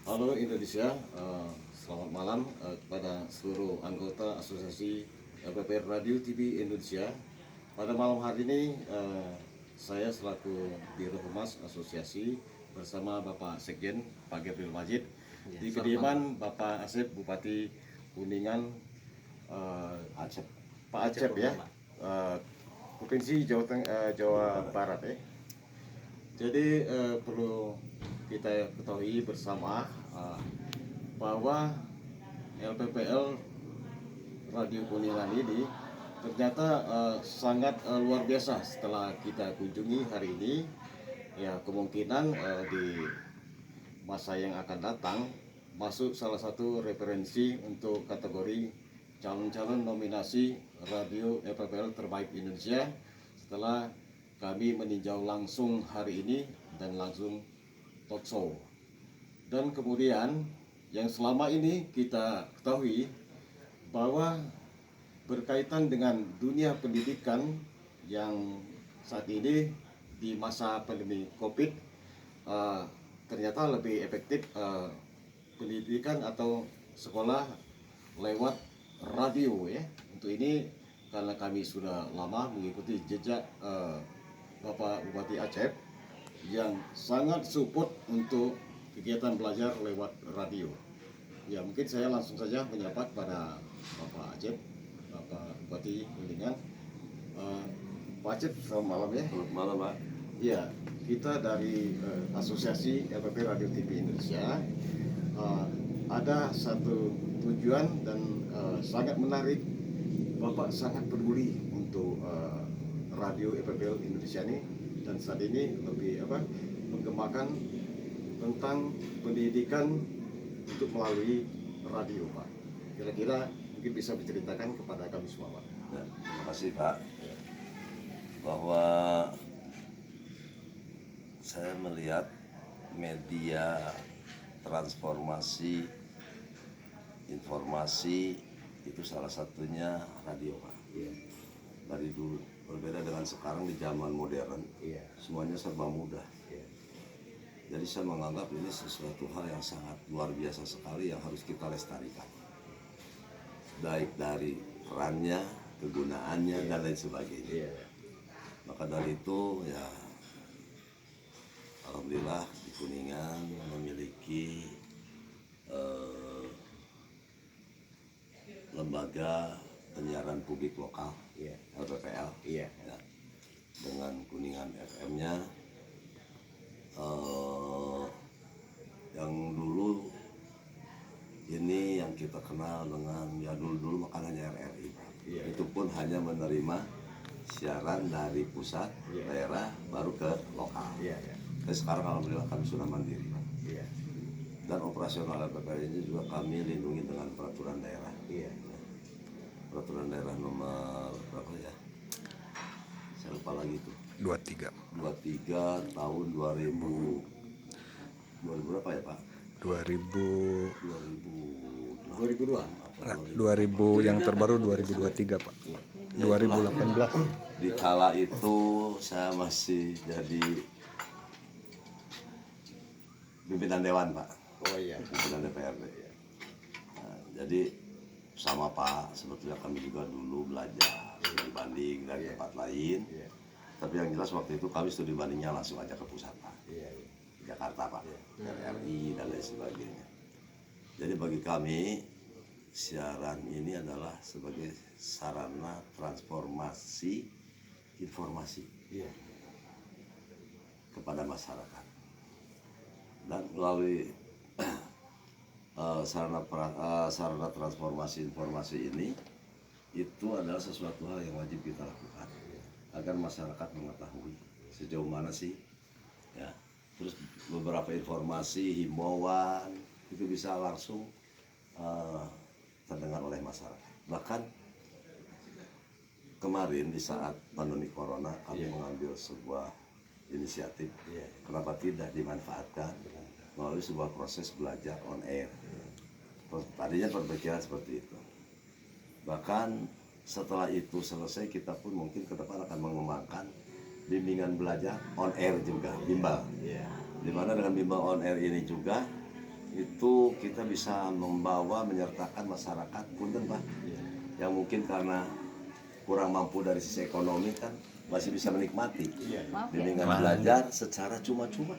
Halo Indonesia, selamat malam kepada seluruh anggota Asosiasi LPPR Radio TV Indonesia. Pada malam hari ini saya selaku Biro Humas Asosiasi bersama Bapak Sekjen Pak Gabriel Majid di kediaman Bapak Asep Bupati Kuningan Acep. Pak Acep ya, Provinsi Jawa Barat ya. Jadi perlu kita ketahui bersama bahwa LPPL Radio Kuningan ini ternyata sangat luar biasa setelah kita kunjungi hari ini. Ya kemungkinan di masa yang akan datang masuk salah satu referensi untuk kategori calon-calon nominasi radio LPPL terbaik Indonesia setelah kami meninjau langsung hari ini dan langsung talk show. Dan kemudian yang selama ini kita ketahui bahwa berkaitan dengan dunia pendidikan yang saat ini di masa pandemi COVID ternyata lebih efektif pendidikan atau sekolah lewat radio ya. Untuk ini karena kami sudah lama mengikuti jejak Bapak Bupati Acep yang sangat support untuk kegiatan belajar lewat radio. Ya mungkin saya langsung saja menyapa kepada Bapak Acep, Bapak Bupati Kuningan. Pak Acep, selamat malam ya. Selamat malam Pak. Ya, kita dari Asosiasi LPP Radio TV Indonesia ada satu tujuan dan sangat menarik. Bapak sangat peduli untuk radio LPPL Indonesia ini dan saat ini lebih mengembangkan tentang pendidikan untuk melalui radio Pak. Kira-kira mungkin bisa diceritakan kepada kami semua Pak. Ya, terima kasih Pak. Bahwa saya melihat media transformasi informasi itu salah satunya radio Pak. Iya. Dari dulu berbeda dengan sekarang di zaman modern. Iya. Semuanya serba mudah. Iya. Jadi saya menganggap ini sesuatu hal yang sangat luar biasa sekali yang harus kita lestarikan. Baik dari perannya, kegunaannya dan lain sebagainya. Iya. Maka dari itu ya alhamdulillah di Kuningan memiliki lembaga penyiaran publik lokal Iya. LPPL Iya. ya, dengan Kuningan FM-nya yang dulu ini yang kita kenal dengan ya dulu makanannya RRI Pak. Iya. Itu pun hanya menerima siaran dari pusat Iya. daerah baru ke lokal. Iya. Iya. Tapi sekarang alhamdulillah kami sudah mandiri Pak. Iya. Dan operasional LPPL ini juga kami lindungi dengan peraturan daerah. Iya. Peraturan daerah nomor berapa ya? Saya lupa lagi tuh. 23 tahun 2000 berapa ya Pak? 2000 2002. 2000 yang terbaru 2023 Pak. 2018 Di kala itu saya masih jadi pimpinan dewan Pak, Oh iya. pimpinan DPRD. Nah, jadi sama Pak, sebetulnya kami juga dulu belajar studi banding dari tempat lain. Iya. Tapi yang jelas waktu itu kami studi bandingnya langsung aja ke pusat Pak, Iya. Jakarta Pak, RRI dan lain sebagainya. Jadi bagi kami siaran ini adalah sebagai sarana transformasi informasi Iya. kepada masyarakat. Dan melalui sarana transformasi informasi ini itu adalah sesuatu hal yang wajib kita lakukan agar masyarakat mengetahui sejauh mana sih ya. Terus beberapa informasi himbauan itu bisa langsung terdengar oleh masyarakat. Bahkan kemarin di saat pandemi corona kami mengambil sebuah inisiatif, kenapa tidak dimanfaatkan melalui sebuah proses belajar on air. Tadinya berpikiran seperti itu. Bahkan setelah itu selesai kita pun mungkin ke depan akan mengembangkan bimbingan belajar on air juga, bimbel. Di mana dengan bimbel on air ini juga itu kita bisa membawa menyertakan masyarakat punten Pak yang mungkin karena kurang mampu dari sisi ekonomi kan masih bisa menikmati bimbingan belajar secara cuma-cuma.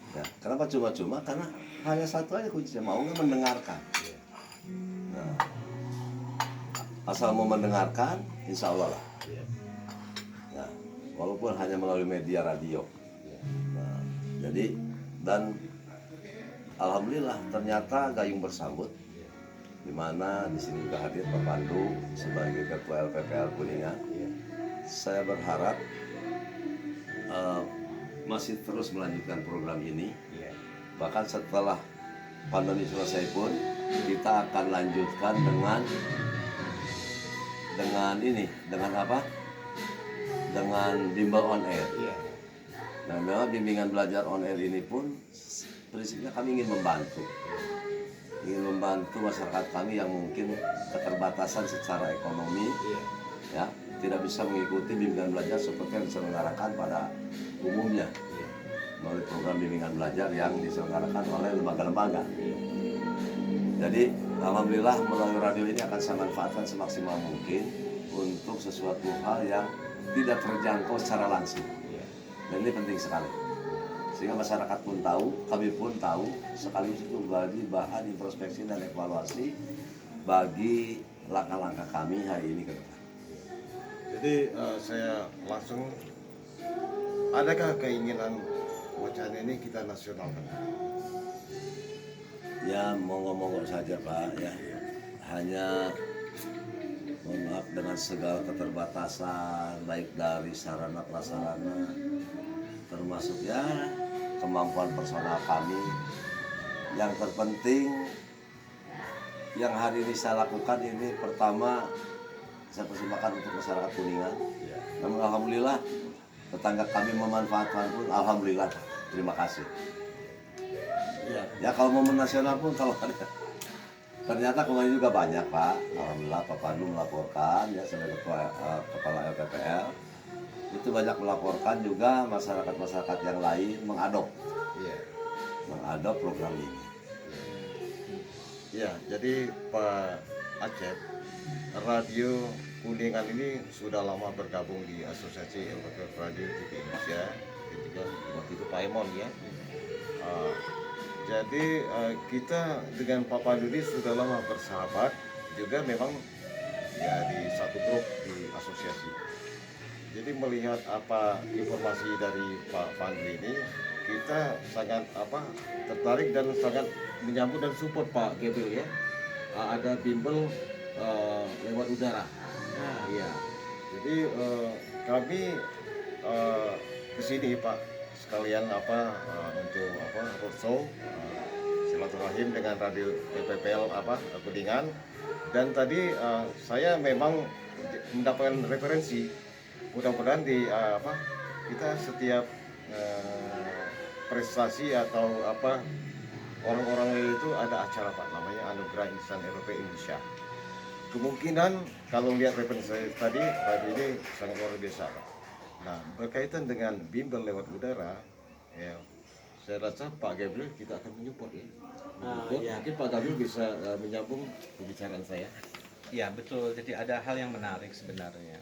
Ya, kenapa cuma-cuma? Karena hanya satu aja kuncinya, mau nggak mendengarkan. Nah, asal mau mendengarkan, insya Allah lah. Nah, walaupun hanya melalui media radio. Nah, jadi dan alhamdulillah ternyata gayung bersambut, di mana di sini juga hadir Pak Pandu sebagai Ketua LPPL Kuningan. Saya berharap masih terus melanjutkan program ini. Bahkan setelah pandemi selesai pun kita akan lanjutkan dengan apa? Dengan bimbel on air. Nah, memang bimbingan belajar on air ini pun prinsipnya kami ingin membantu masyarakat kami yang mungkin keterbatasan secara ekonomi, ya tidak bisa mengikuti bimbingan belajar seperti yang diselenggarakan pada umumnya melalui program bimbingan belajar yang diselenggarakan oleh lembaga-lembaga. Jadi alhamdulillah melalui radio ini akan saya manfaatkan semaksimal mungkin untuk sesuatu hal yang tidak terjangkau secara langsung. Dan ini penting sekali. Sehingga masyarakat pun tahu, kami pun tahu, sekaligus itu menjadi bahan introspeksi dan evaluasi bagi langkah-langkah kami hari ini ke depan. Jadi saya langsung, adakah keinginan wacana ini kita nasionalkan? Ya monggo-monggo saja Pak ya. Hanya mohon maaf dengan segala keterbatasan baik dari sarana prasarana termasuk ya kemampuan personal kami. Yang terpenting yang hari ini saya lakukan ini pertama saya persembahkan untuk masyarakat Kuningan. Namun alhamdulillah tetangga kami memanfaatkan pun alhamdulillah terima kasih. Ya kalau momen nasional pun kalau ada ternyata kemarin juga banyak Pak. Alhamdulillah Pak Pandu melaporkan ya sebagai kepala LPPL itu banyak melaporkan juga masyarakat yang lain mengadop program ini. Ya, jadi Pak Acep, Radio Kuningan ini sudah lama bergabung di Asosiasi LPPL Radio TV Indonesia, ketika waktu itu Pak Emon ya. Jadi kita dengan Pak Pandu ini sudah lama bersahabat, juga memang ya di satu grup di asosiasi. Jadi melihat apa informasi dari Pak Pandu ini, kita sangat tertarik dan sangat menyambut dan support Pak Gabriel ya. Ada bimbel lewat udara. Iya. Jadi kami kesini Pak sekalian untuk roadshow silaturahim dengan radio PPPL Kuningan. Dan tadi saya memang mendapatkan referensi. Mudah-mudahan kita setiap prestasi atau orang-orang itu ada acara Pak namanya Anugerah Insan Eropa Indonesia. Kemungkinan kalau lihat referensi saya tadi radio ini sangat luar biasa Pak. Nah berkaitan dengan bimbel lewat udara, ya saya rasa Pak Gabriel kita akan menyupport ya. Mungkin Pak Gabriel bisa menyambung pembicaraan saya. Ya betul. Jadi ada hal yang menarik sebenarnya.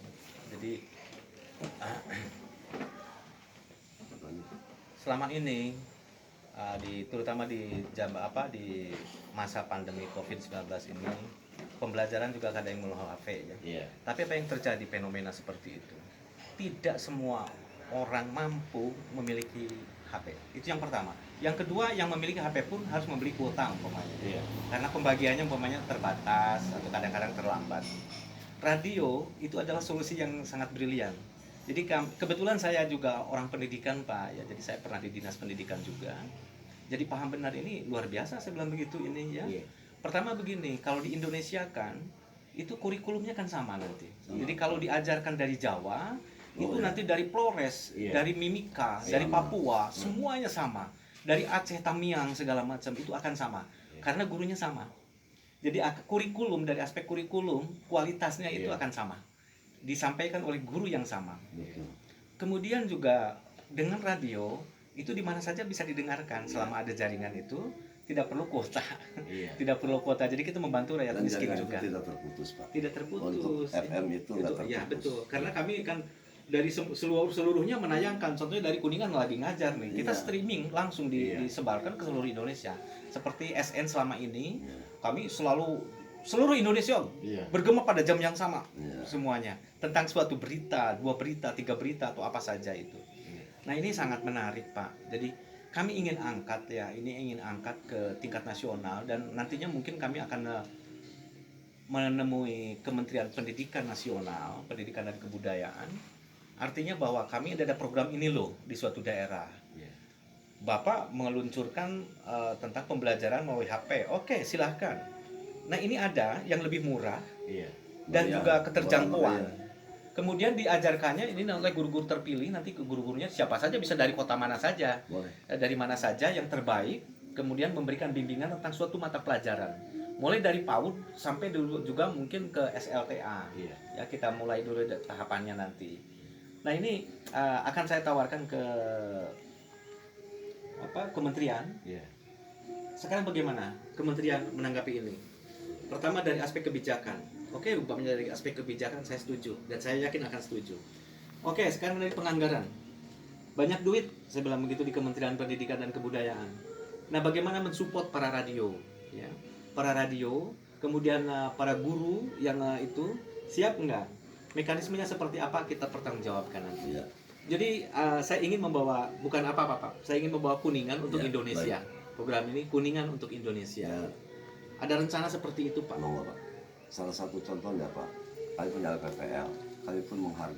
Jadi selama ini terutama di masa pandemi COVID-19 ini pembelajaran juga kadang melalui HP ya. Tapi apa yang terjadi fenomena seperti itu? Tidak semua orang mampu memiliki HP. Itu yang pertama. Yang kedua, yang memiliki HP pun harus membeli kuota umpamanya. Karena pembagiannya umpamanya terbatas atau kadang-kadang terlambat. Radio itu adalah solusi yang sangat brilian. Jadi kebetulan saya juga orang pendidikan Pak ya. Jadi saya pernah di dinas pendidikan juga. Jadi paham benar ini luar biasa saya bilang begitu ini ya. Pertama begini, kalau di Indonesia kan itu kurikulumnya kan sama nanti. Jadi kalau diajarkan dari Jawa itu nanti dari Flores, dari Mimika, dari Papua, semuanya sama. Dari Aceh, Tamiang segala macam itu akan sama karena gurunya sama. Jadi kurikulum dari aspek kurikulum kualitasnya itu akan sama. Disampaikan oleh guru yang sama. Kemudian juga dengan radio itu di mana saja bisa didengarkan selama ada jaringan itu, tidak perlu kuota. Iya. Tidak perlu kuota. Jadi kita membantu rakyat Dan miskin jaringan juga. itu tidak terputus, Pak. Tidak terputus. Untuk FM itu nggak terputus. Ya betul. Karena kami kan dari seluruhnya menayangkan. Contohnya dari Kuningan lagi ngajar nih. Kita Iya. streaming langsung disebarkan ke seluruh Indonesia. Seperti SN selama ini, kami selalu seluruh Indonesia Iya. bergema pada jam yang sama Iya. semuanya tentang suatu berita, 2 berita, 3 berita atau apa saja itu. Nah ini sangat menarik Pak. Jadi kami ingin angkat ya, ini ingin angkat ke tingkat nasional dan nantinya mungkin kami akan menemui Kementerian Pendidikan Nasional, Pendidikan dan Kebudayaan. Artinya bahwa kami ada program ini loh di suatu daerah. Bapak meluncurkan tentang pembelajaran melalui HP. Oke, silahkan. Nah ini ada yang lebih murah Iya. dan Bayar. juga keterjangkauan. Bayar. Kemudian diajarkannya ini oleh guru-guru terpilih, nanti ke guru-gurunya siapa saja, bisa dari kota mana saja, Boleh. dari mana saja yang terbaik, kemudian memberikan bimbingan tentang suatu mata pelajaran, mulai dari PAUD sampai dulu juga mungkin ke SLTA. Iya. Ya kita mulai dulu tahapannya nanti. Nah ini akan saya tawarkan ke kementerian. Iya. Sekarang bagaimana kementerian menanggapi ini? Pertama dari aspek kebijakan. Oke, umpamanya dari aspek kebijakan saya setuju dan saya yakin akan setuju. Oke, sekarang dari penganggaran. Banyak duit, saya bilang begitu di Kementerian Pendidikan dan Kebudayaan. Nah, bagaimana mensupport para radio, ya? Para radio, kemudian para guru yang itu siap enggak? Mekanismenya seperti apa kita pertanggungjawabkan nanti. Iya. Jadi saya ingin membawa bukan apa-apa, Pak. Saya ingin membawa Kuningan untuk Ya, Indonesia. Program ini Kuningan untuk Indonesia. Ya, Ada rencana seperti itu, Pak. monggo, Pak. Salah satu contohnya, Pak, kami punya PPL, kami pun menghargai